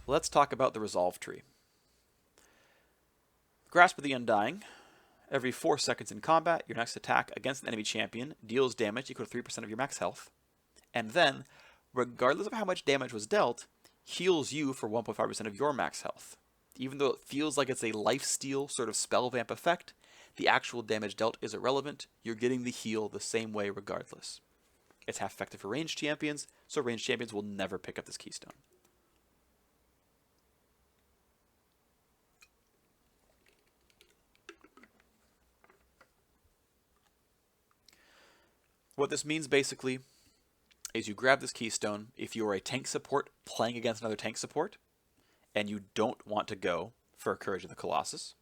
Let's talk about the resolve tree. Grasp of the Undying. Every 4 seconds in combat, your next attack against an enemy champion deals damage equal to 3% of your max health. And then, regardless of how much damage was dealt, heals you for 1.5% of your max health. Even though it feels like it's a lifesteal sort of spell vamp effect, the actual damage dealt is irrelevant. You're getting the heal the same way regardless. It's half effective for ranged champions, so ranged champions will never pick up this keystone. What this means basically is you grab this keystone if you're a tank support playing against another tank support, and you don't want to go for Courage of the Colossus.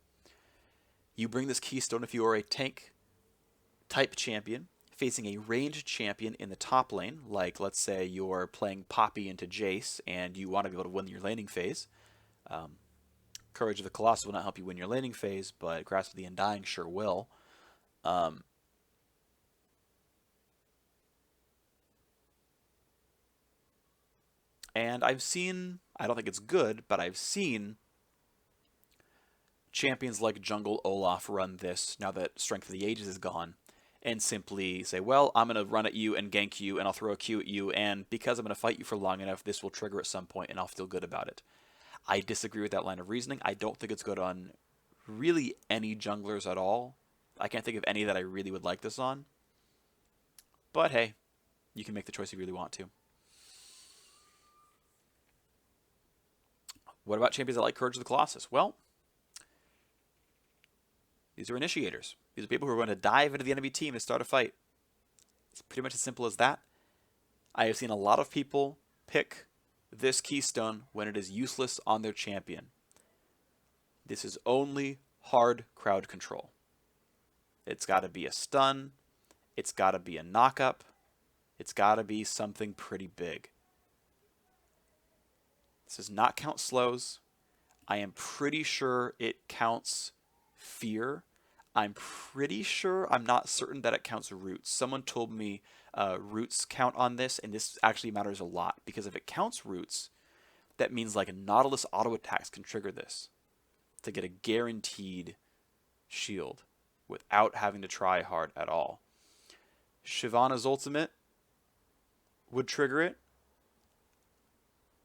You bring this keystone if you are a tank type champion facing a ranged champion in the top lane, like let's say you're playing Poppy into Jace and you want to be able to win your laning phase. Courage of the Colossus will not help you win your laning phase, but Grasp of the Undying sure will. And I've seen, I don't think it's good, but I've seen champions like Jungle Olaf run this now that Strength of the Ages is gone, and simply say, well, I'm going to run at you and gank you, and I'll throw a Q at you, and because I'm going to fight you for long enough, this will trigger at some point, and I'll feel good about it. I disagree with that line of reasoning. I don't think it's good on really any junglers at all. I can't think of any that I really would like this on. But hey, you can make the choice if you really want to. What about champions that like Courage of the Colossus? Well, these are initiators. These are people who are going to dive into the enemy team to start a fight. It's pretty much as simple as that. I have seen a lot of people pick this keystone when it is useless on their champion. This is only hard crowd control. It's got to be a stun. It's got to be a knock-up. It's got to be something pretty big. This does not count slows. I am pretty sure it counts fear. I'm pretty sure, I'm not certain that it counts roots. Someone told me roots count on this, and this actually matters a lot, because if it counts roots, that means like Nautilus auto attacks can trigger this to get a guaranteed shield without having to try hard at all. Shyvana's ultimate would trigger it,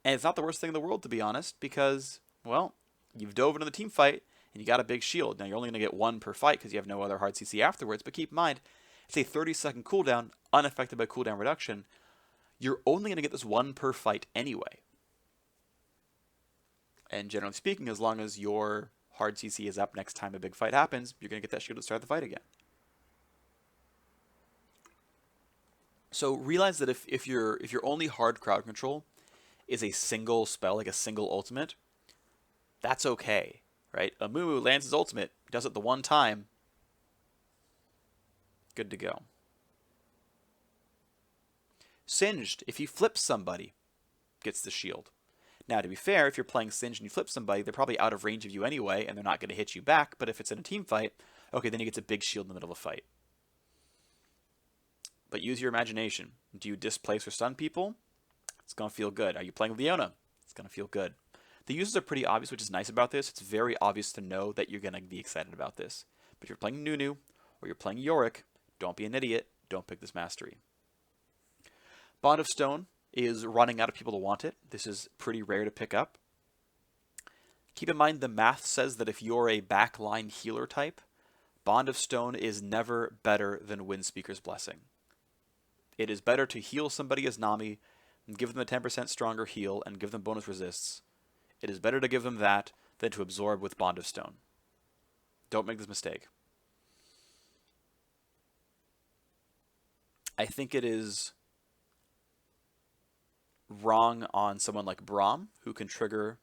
and it's not the worst thing in the world, to be honest, because, well, you've dove into the team fight, and you got a big shield. Now, you're only going to get one per fight because you have no other hard CC afterwards, but keep in mind, it's a 30-second cooldown, unaffected by cooldown reduction. You're only going to get this one per fight anyway. And generally speaking, as long as your hard CC is up next time a big fight happens, you're going to get that shield to start the fight again. So realize that if your only hard crowd control is a single spell, like a single ultimate, that's okay. Right? Amumu lands his ultimate, does it the one time, good to go. Singed, if he flips somebody, gets the shield. Now, to be fair, if you're playing Singed and you flip somebody, they're probably out of range of you anyway, and they're not going to hit you back, but if it's in a team fight, okay, then he gets a big shield in the middle of a fight. But use your imagination. Do you displace or stun people? It's going to feel good. Are you playing Leona? It's going to feel good. The uses are pretty obvious, which is nice about this. It's very obvious to know that you're going to be excited about this. But if you're playing Nunu or you're playing Yorick, don't be an idiot. Don't pick this mastery. Bond of Stone is running out of people to want it. This is pretty rare to pick up. Keep in mind the math says that if you're a backline healer type, Bond of Stone is never better than Windspeaker's Blessing. It is better to heal somebody as Nami and give them a 10% stronger heal and give them bonus resists. It is better to give them that than to absorb with Bond of Stone. Don't make this mistake. I think it is wrong on someone like Braum, who can trigger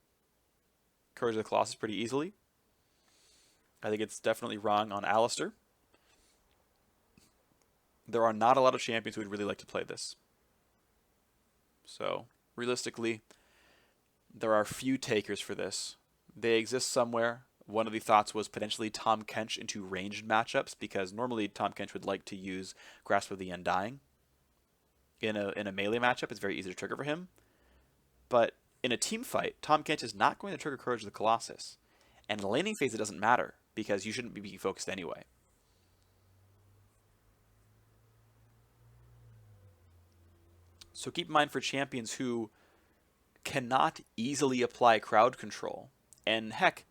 Courage of the Colossus pretty easily. I think it's definitely wrong on Alistair. There are not a lot of champions who would really like to play this. So, realistically, there are few takers for this. They exist somewhere. One of the thoughts was potentially Tahm Kench into ranged matchups, because normally Tahm Kench would like to use Grasp of the Undying. In a melee matchup, it's very easy to trigger for him. But in a team fight, Tahm Kench is not going to trigger Courage of the Colossus. And in the laning phase, it doesn't matter, because you shouldn't be being focused anyway. So keep in mind for champions who cannot easily apply crowd control, and heck,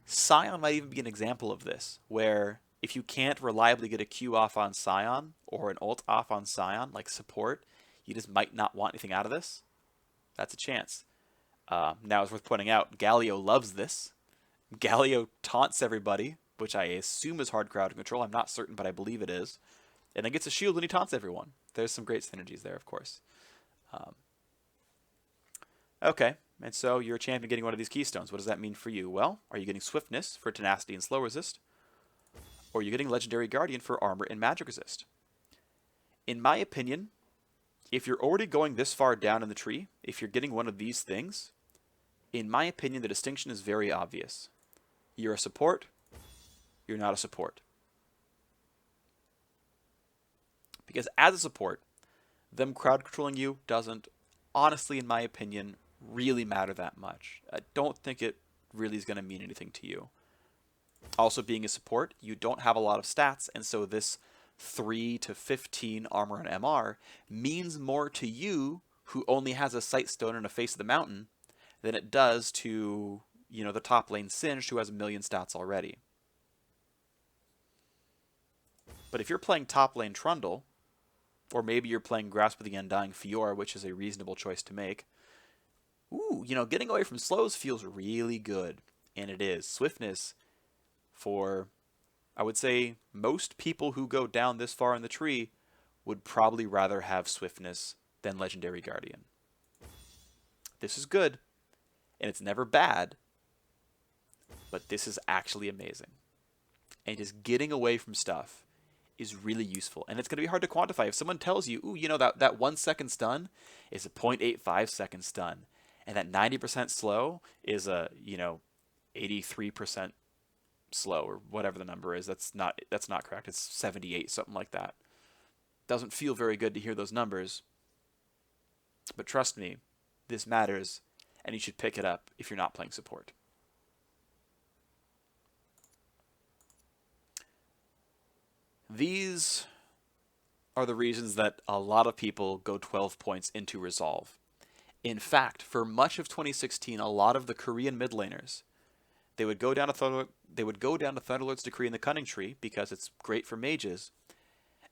Sion might even be an example of this, where if you can't reliably get a Q off on Sion, or an ult off on Sion, like support, you just might not want anything out of this. That's a chance. Now it's worth pointing out, Galio loves this. Galio taunts everybody, which I assume is hard crowd control. I'm not certain, but I believe it is. And then gets a shield when he taunts everyone. There's some great synergies there, of course. Okay, and so you're a champion getting one of these keystones. What does that mean for you? Well, are you getting swiftness for tenacity and slow resist? Or are you getting legendary guardian for armor and magic resist? In my opinion, if you're already going this far down in the tree, if you're getting one of these things, in my opinion, the distinction is very obvious. You're a support, you're not a support. Because as a support, them crowd controlling you doesn't, honestly, in my opinion, really matter that much. I don't think it really is going to mean anything to you. Also, being a support, you don't have a lot of stats, and so this 3 to 15 armor and MR means more to you, who only has a sight stone and a face of the mountain, than it does to, the top lane Singed, who has a million stats already. But if you're playing top lane Trundle, or maybe you're playing Grasp of the Undying Fiora, which is a reasonable choice to make, getting away from slows feels really good. And it is. Swiftness, for, I would say, most people who go down this far in the tree would probably rather have swiftness than Legendary Guardian. This is good, and it's never bad, but this is actually amazing. And just getting away from stuff is really useful. And it's going to be hard to quantify. If someone tells you, that 1 second stun is a 0.85 second stun, and that 90% slow is a, 83% slow, or whatever the number is. That's not correct. It's 78, something like that. Doesn't feel very good to hear those numbers. But trust me, this matters, and you should pick it up if you're not playing support. These are the reasons that a lot of people go 12 points into Resolve. In fact, for much of 2016, a lot of the Korean mid laners, they would go down to Thunderlord's Decree in the Cunning Tree because it's great for mages,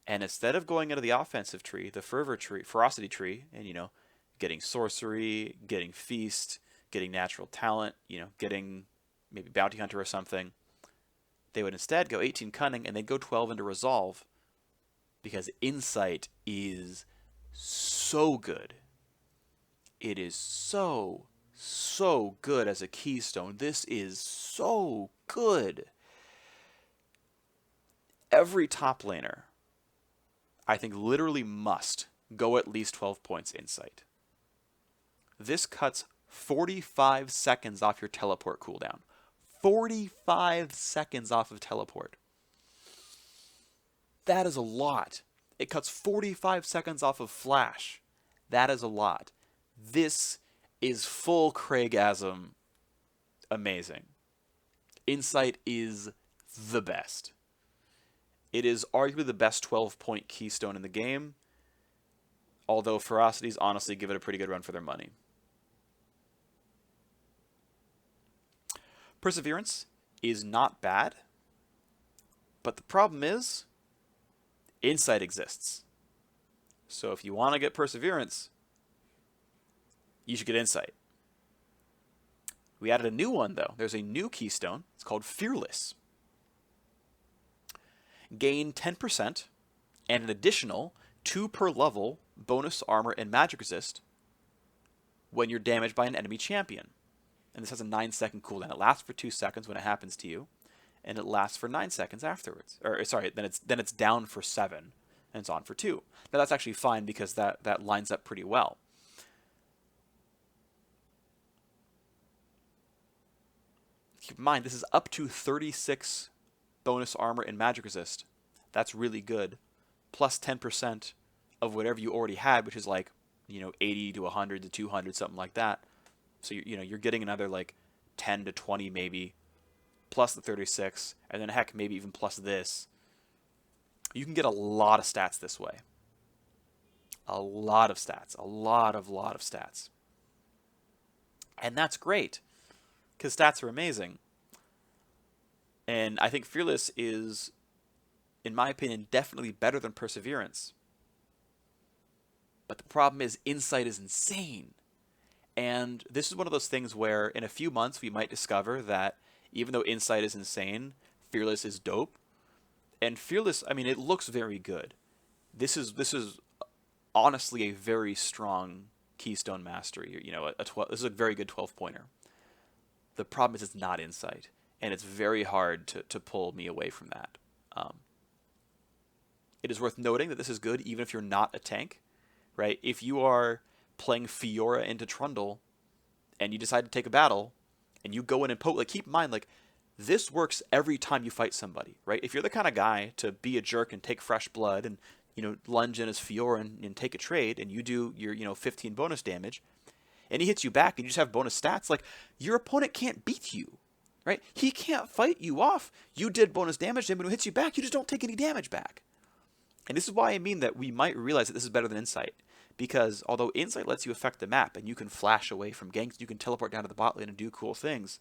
and instead of going into the offensive tree, the Ferocity Tree, and getting Sorcery, getting Feast, getting Natural Talent, getting maybe Bounty Hunter or something, they would instead go 18 Cunning and they'd go 12 into Resolve, because Insight is so good. It is so good as a keystone. This is so good. Every top laner, I think, literally must go at least 12 points Insight. This cuts 45 seconds off your teleport cooldown. 45 seconds off of teleport. That is a lot. It cuts 45 seconds off of flash. That is a lot. This is full Craigasm amazing. Insight is the best. It is arguably the best 12-point keystone in the game, although Ferocities honestly give it a pretty good run for their money. Perseverance is not bad, but the problem is Insight exists. So if you want to get Perseverance, you should get Insight. We added a new one, though. There's a new keystone. It's called Fearless. Gain 10% and an additional 2 per level bonus armor and magic resist when you're damaged by an enemy champion. And this has a 9-second cooldown. It lasts for 2 seconds when it happens to you, and it lasts for 9 seconds afterwards. Then it's down for 7, and it's on for 2. Now that's actually fine because that lines up pretty well. Keep in mind, this is up to 36 bonus armor and magic resist. That's really good. Plus 10% of whatever you already had, which is like, 80 to 100 to 200, something like that. So you're getting another like 10 to 20 maybe, plus the 36, and then heck, maybe even plus this. You can get a lot of stats this way. A lot of stats. A lot of stats. And that's great, because stats are amazing. And I think Fearless is, in my opinion, definitely better than Perseverance. But the problem is Insight is insane. And this is one of those things where in a few months we might discover that even though Insight is insane, Fearless is dope. And Fearless, I mean, it looks very good. This is honestly a very strong Keystone Mastery. This is a very good 12-pointer. The problem is it's not Insight, and it's very hard to pull me away from that. It is worth noting that this is good even if you're not a tank, right? If you are playing Fiora into Trundle, and you decide to take a battle, and you go in and poke, like, keep in mind, like, this works every time you fight somebody, right? If you're the kind of guy to be a jerk and take fresh blood and, lunge in as Fiora and take a trade, and you do your, 15 bonus damage, and he hits you back and you just have bonus stats, like, your opponent can't beat you, right? He can't fight you off. You did bonus damage to him, but when he hits you back, you just don't take any damage back. And this is why I mean that we might realize that this is better than Insight. Because although Insight lets you affect the map and you can flash away from ganks, you can teleport down to the bot lane and do cool things.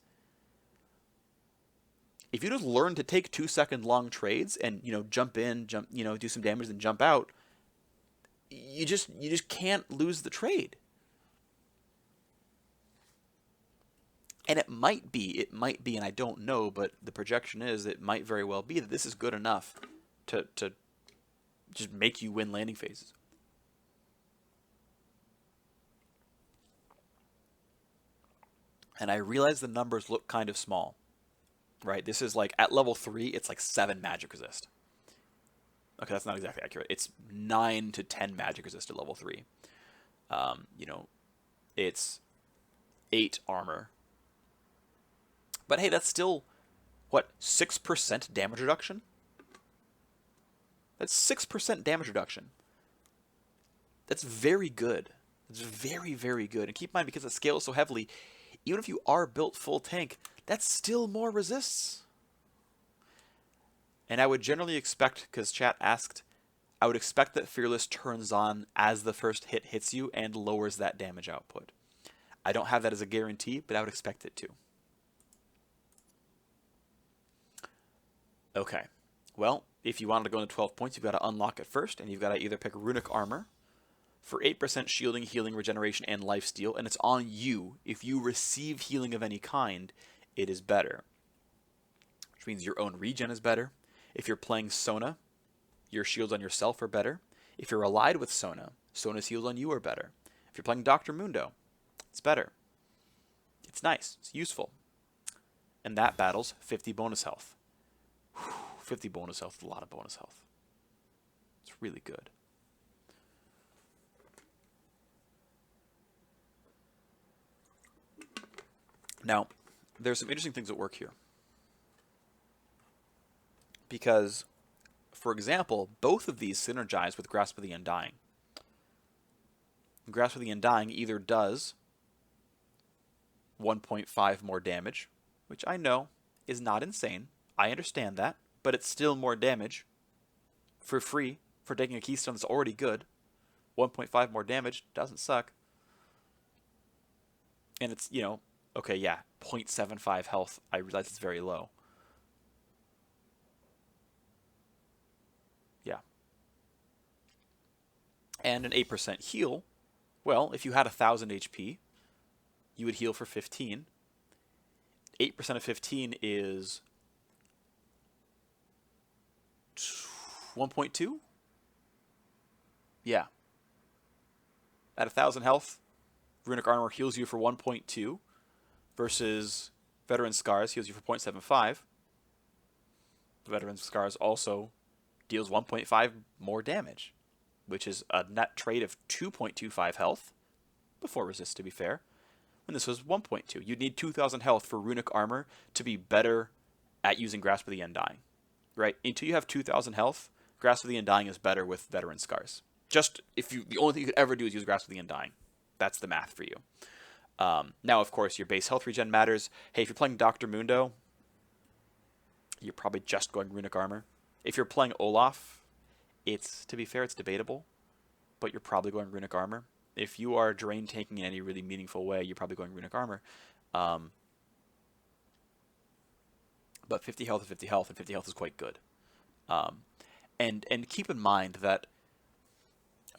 If you just learn to take 2-second long trades and jump in, do some damage, then jump out, you just can't lose the trade. And it might be, and I don't know, but the projection is it might very well be that this is good enough to just make you win landing phases. And I realize the numbers look kind of small, right? This is like, at level 3, it's like 7 magic resist. Okay, that's not exactly accurate. It's 9 to 10 magic resist at level 3. It's 8 armor. But hey, that's still, what, 6% damage reduction? That's 6% damage reduction. That's very good. It's very, very good. And keep in mind, because it scales so heavily, even if you are built full tank, that's still more resists. And I would generally expect, because chat asked, I would expect that Fearless turns on as the first hit hits you and lowers that damage output. I don't have that as a guarantee, but I would expect it to. Okay. Well, if you wanted to go into 12 points, you've got to unlock it first, and you've got to either pick Runic Armor for 8% shielding, healing, regeneration, and lifesteal, and it's on you. If you receive healing of any kind, it is better. Which means your own regen is better. If you're playing Sona, your shields on yourself are better. If you're allied with Sona, Sona's heals on you are better. If you're playing Dr. Mundo, it's better. It's nice. It's useful. And that battle's 50 bonus health. 50 bonus health is a lot of bonus health. It's really good. Now, there's some interesting things at work here. Because, for example, both of these synergize with Grasp of the Undying. Grasp of the Undying either does 1.5 more damage, which I know is not insane. I understand that, but it's still more damage for free for taking a keystone that's already good. 1.5 more damage doesn't suck. And it's, okay, yeah, 0.75 health. I realize it's very low. Yeah. And an 8% heal. Well, if you had 1,000 HP, you would heal for 15. 8% of 15 is 1.2? Yeah. At 1,000 health, Runic Armor heals you for 1.2 versus Veteran Scars heals you for 0.75. Veteran Scars also deals 1.5 more damage, which is a net trade of 2.25 health, before resist to be fair, when this was 1.2. You'd need 2,000 health for Runic Armor to be better at using Grasp of the Undying, right? Until you have 2,000 health, Grasp of the Undying is better with Veteran Scars. Just, the only thing you could ever do is use Grasp of the Undying. That's the math for you. Now, of course, your base health regen matters. Hey, if you're playing Dr. Mundo, you're probably just going Runic Armor. If you're playing Olaf, to be fair, it's debatable, but you're probably going Runic Armor. If you are drain tanking in any really meaningful way, you're probably going Runic Armor. But 50 health is 50 health, and 50 health is quite good. And keep in mind that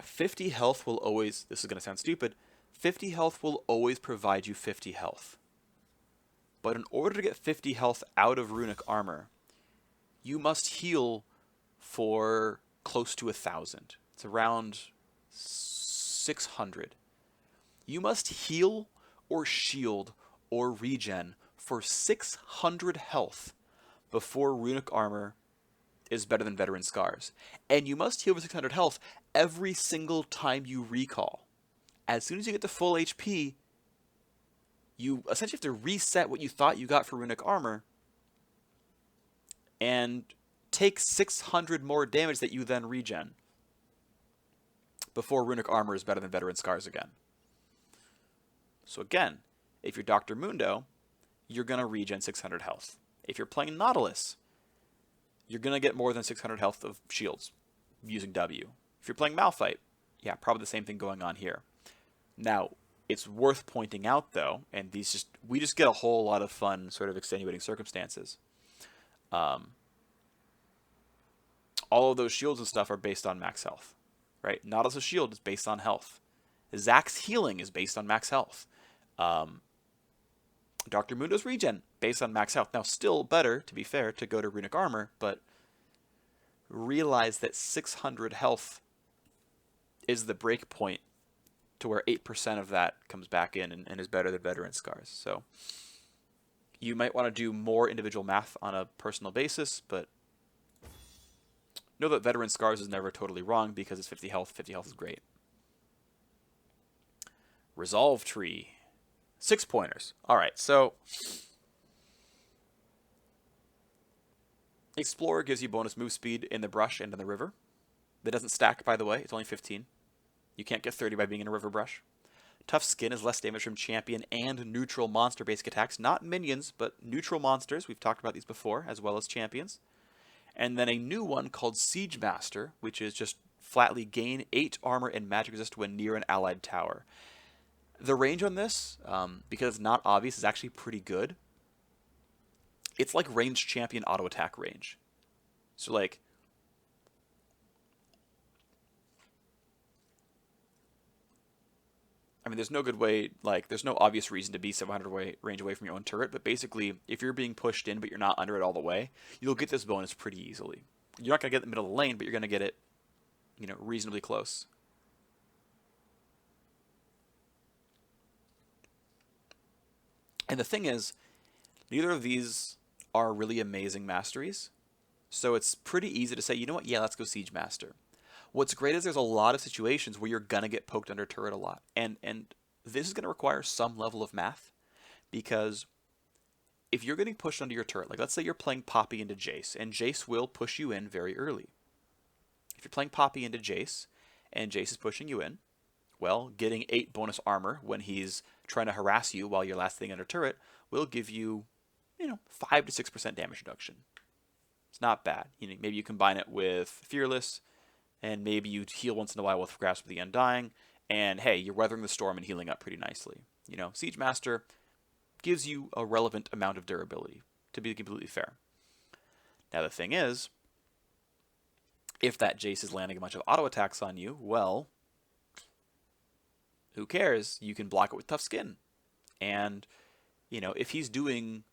50 health will always, this is going to sound stupid, 50 health will always provide you 50 health. But in order to get 50 health out of Runic Armor, you must heal for close to 1,000. It's around 600. You must heal or shield or regen for 600 health before Runic Armor is better than Veteran Scars. And you must heal for 600 health every single time you recall. As soon as you get to full HP, you essentially have to reset what you thought you got for Runic Armor and take 600 more damage that you then regen before Runic Armor is better than Veteran Scars again. So again, if you're Dr. Mundo, you're going to regen 600 health. If you're playing Nautilus, you're going to get more than 600 health of shields using W. If you're playing Malphite, yeah, probably the same thing going on here. Now, it's worth pointing out, though, and we just get a whole lot of fun sort of extenuating circumstances. All of those shields and stuff are based on max health, right? Nautilus' shield is based on health. Zax's healing is based on max health. Dr. Mundo's regen, based on max health. Now, still better, to be fair, to go to Runic Armor, but realize that 600 health is the break point to where 8% of that comes back in and is better than Veteran Scars. So you might want to do more individual math on a personal basis, but know that Veteran Scars is never totally wrong because it's 50 health. 50 health is great. Resolve Tree. 6 pointers. All right, so Explorer gives you bonus move speed in the brush and in the river. That doesn't stack, by the way. It's only 15. You can't get 30 by being in a river brush. Tough Skin is less damage from champion and neutral monster basic attacks. Not minions, but neutral monsters. We've talked about these before, as well as champions. And then a new one called Siege Master, which is just flatly gain 8 armor and magic resist when near an allied tower. The range on this, because it's not obvious, is actually pretty good. It's like ranged champion auto attack range. So like, I mean, there's no good way, like, there's no obvious reason to be 700 range away from your own turret, but basically, if you're being pushed in but you're not under it all the way, you'll get this bonus pretty easily. You're not going to get it in the middle of the lane, but you're going to get it, reasonably close. And the thing is, neither of these are really amazing masteries, so it's pretty easy to say, you know what, yeah, let's go Siege Master. What's great is there's a lot of situations where you're going to get poked under turret a lot. And this is going to require some level of math, because if you're getting pushed under your turret, like let's say you're playing Poppy into Jace, and Jace will push you in very early. If you're playing Poppy into Jace, and Jace is pushing you in, well, getting 8 bonus armor when he's trying to harass you while you're last thing under turret will give you, 5 to 6% damage reduction. It's not bad. Maybe you combine it with Fearless, and maybe you heal once in a while with Grasp of the Undying, and hey, you're weathering the storm and healing up pretty nicely. Siege Master gives you a relevant amount of durability, to be completely fair. Now the thing is, if that Jace is landing a bunch of auto attacks on you, well, who cares? You can block it with Tough Skin. And, if he's doing,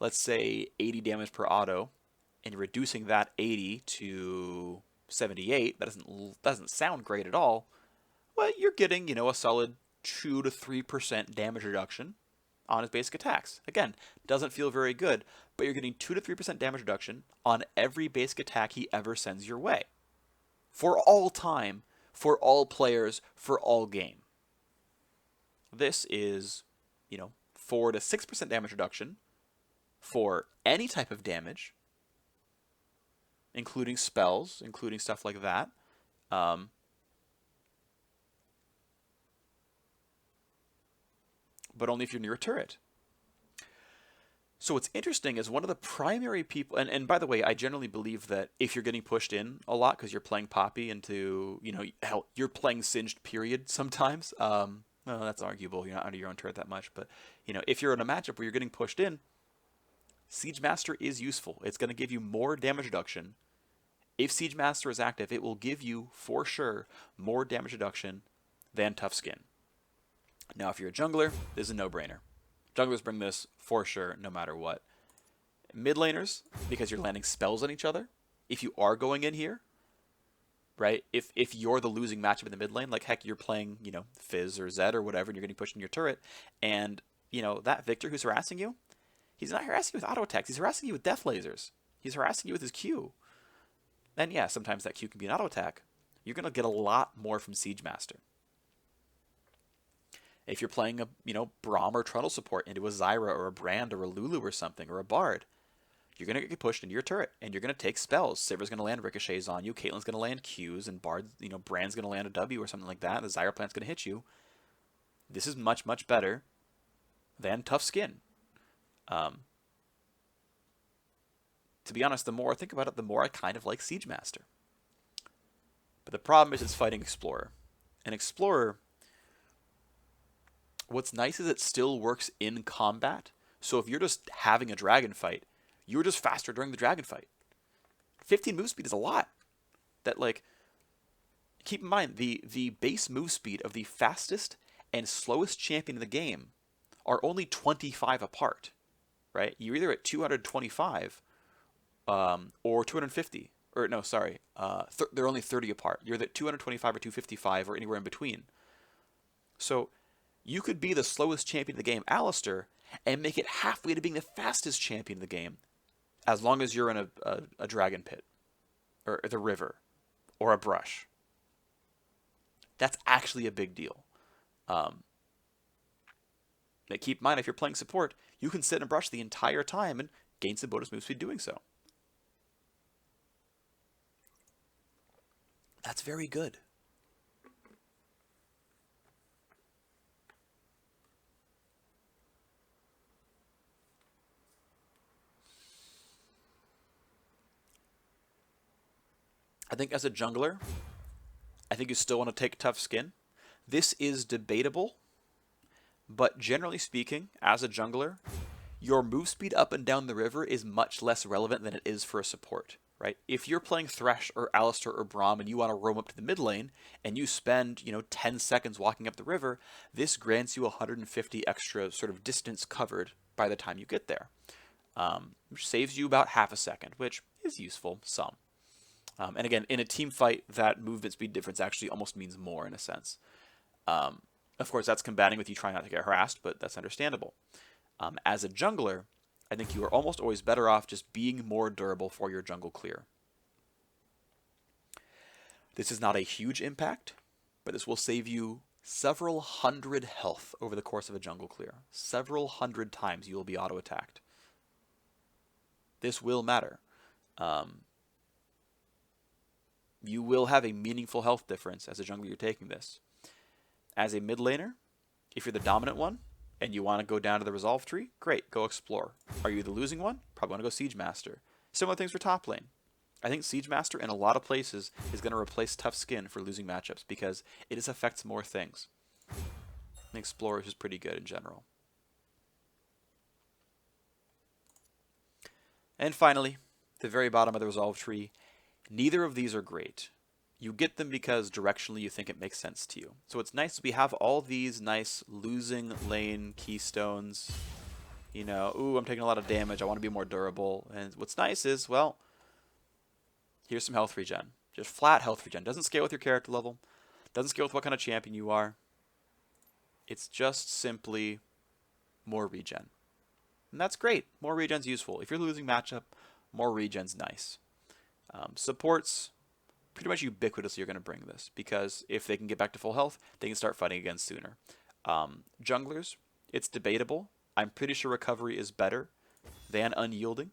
let's say, 80 damage per auto, and you're reducing that 80 to 78, that doesn't sound great at all, well, you're getting, a solid 2 to 3% damage reduction on his basic attacks. Again, doesn't feel very good, but you're getting 2 to 3% damage reduction on every basic attack he ever sends your way. For all time, for all players, for all game. This is, 4 to 6% damage reduction for any type of damage, including spells, including stuff like that. but only if you're near a turret. So what's interesting is one of the primary people, and by the way, I generally believe that if you're getting pushed in a lot because you're playing Poppy into, hell, you're playing Singed period sometimes. Well, that's arguable. You're not under your own turret that much, but if you're in a matchup where you're getting pushed in, Siege Master is useful. It's going to give you more damage reduction. If Siege Master is active, it will give you, for sure, more damage reduction than Tough Skin. Now, if you're a jungler, this is a no-brainer. Junglers bring this for sure, no matter what. Mid laners, because you're landing spells on each other. If you are going in here, right? If you're the losing matchup in the mid lane, like heck, you're playing, Fizz or Zed or whatever, and you're getting pushed in your turret, and that Victor who's harassing you, he's not harassing you with auto attacks. He's harassing you with death lasers. He's harassing you with his Q. And yeah, sometimes that Q can be an auto attack. You're gonna get a lot more from Siege Master. If you're playing a, Braum or Trundle support into a Zyra or a Brand or a Lulu or something, or a Bard, you're going to get pushed into your turret, and you're going to take spells. Sivir's going to land ricochets on you, Caitlyn's going to land Qs, and Brand's going to land a W or something like that, and the Zyra plant's going to hit you. This is much, much better than Tough Skin. To be honest, the more I think about it, the more I kind of like Siege Master. But the problem is it's fighting Explorer. And Explorer, what's nice is it still works in combat. So if you're just having a dragon fight, you're just faster during the dragon fight. 15 move speed is a lot. Keep in mind, the base move speed of the fastest and slowest champion in the game are only 25 apart, right? You're either at 225 or 250. Or no, sorry, they're only 30 apart. You're at 225 or 255 or anywhere in between. So you could be the slowest champion in the game, Alistar, and make it halfway to being the fastest champion in the game, as long as you're in a dragon pit, or the river, or a brush. That's actually a big deal. Keep in mind, if you're playing support, you can sit in a brush the entire time and gain some bonus move speed doing so. That's very good. I think as a jungler, I think you still want to take Tough Skin. This is debatable, but generally speaking, as a jungler, your move speed up and down the river is much less relevant than it is for a support, right? If you're playing Thresh or Alistar or Braum and you want to roam up to the mid lane and you spend, 10 seconds walking up the river, this grants you 150 extra sort of distance covered by the time you get there, which saves you about half a second, which is useful, some. And again, in a team fight, that movement speed difference actually almost means more in a sense. Of course, that's combating with you trying not to get harassed, but that's understandable. As a jungler, I think you are almost always better off just being more durable for your jungle clear. This is not a huge impact, but this will save you several hundred health over the course of a jungle clear. Several hundred times you will be auto-attacked. This will matter. You will have a meaningful health difference as a jungler you're taking this. As a mid laner, if you're the dominant one and you want to go down to the resolve tree, great, go explore. Are you the losing one? Probably want to go Siege Master. Similar things for top lane. I think Siege Master in a lot of places is going to replace Tough Skin for losing matchups because it just affects more things. And Explorer is pretty good in general. And finally, the very bottom of the resolve tree, neither of these are great. You get them because directionally you think it makes sense to you. So it's nice we have all these nice losing lane keystones. Ooh, I'm taking a lot of damage. I want to be more durable. And what's nice is, well, here's some health regen. Just flat health regen. Doesn't scale with your character level. Doesn't scale with what kind of champion you are. It's just simply more regen. And that's great. More regen's useful. If you're losing matchup, more regen's nice. Supports, pretty much ubiquitously you're going to bring this because if they can get back to full health, they can start fighting again sooner. Junglers, it's debatable. I'm pretty sure recovery is better than unyielding.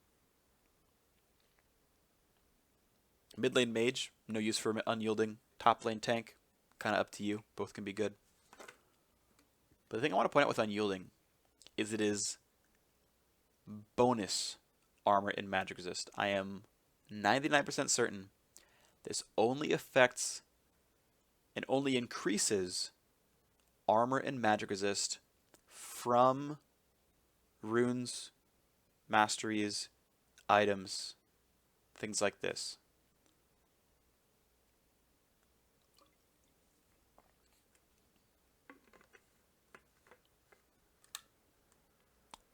Mid lane mage, no use for unyielding. Top lane tank, kind of up to you. Both can be good. But the thing I want to point out with unyielding is it is bonus armor and magic resist. I am 99% certain this only affects and only increases armor and magic resist from runes, masteries, items, things like this.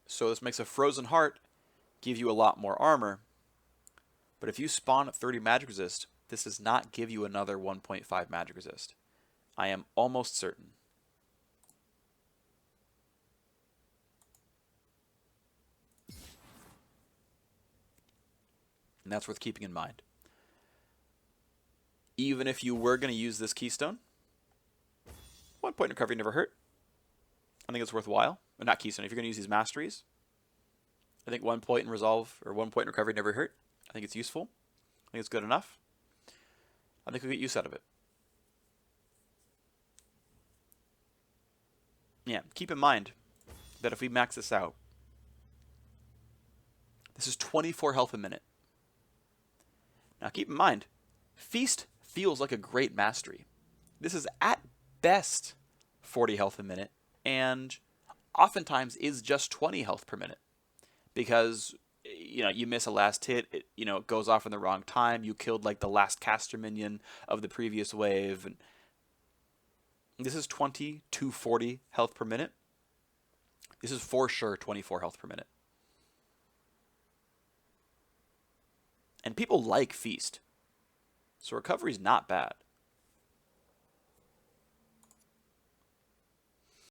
So this makes a frozen heart give you a lot more armor, but if you spawn at 30 magic resist, this does not give you another 1.5 magic resist. I am almost certain. And that's worth keeping in mind. Even if you were going to use this keystone, 1 point in recovery never hurt. I think it's worthwhile. Or not keystone, if you're going to use these masteries, I think 1 point in resolve or 1 point in recovery never hurt. I think it's useful. I think it's good enough. I think we'll get use out of it. Yeah, keep in mind that if we max this out, this is 24 health a minute. Now keep in mind, Feast feels like a great mastery. This is at best 40 health a minute, and oftentimes is just 20 health per minute. Because you miss a last hit, it goes off in the wrong time, you killed like the last caster minion of the previous wave, and this is 20 to 40 health per minute. This is for sure 24 health per minute. And people like Feast. So recovery is not bad.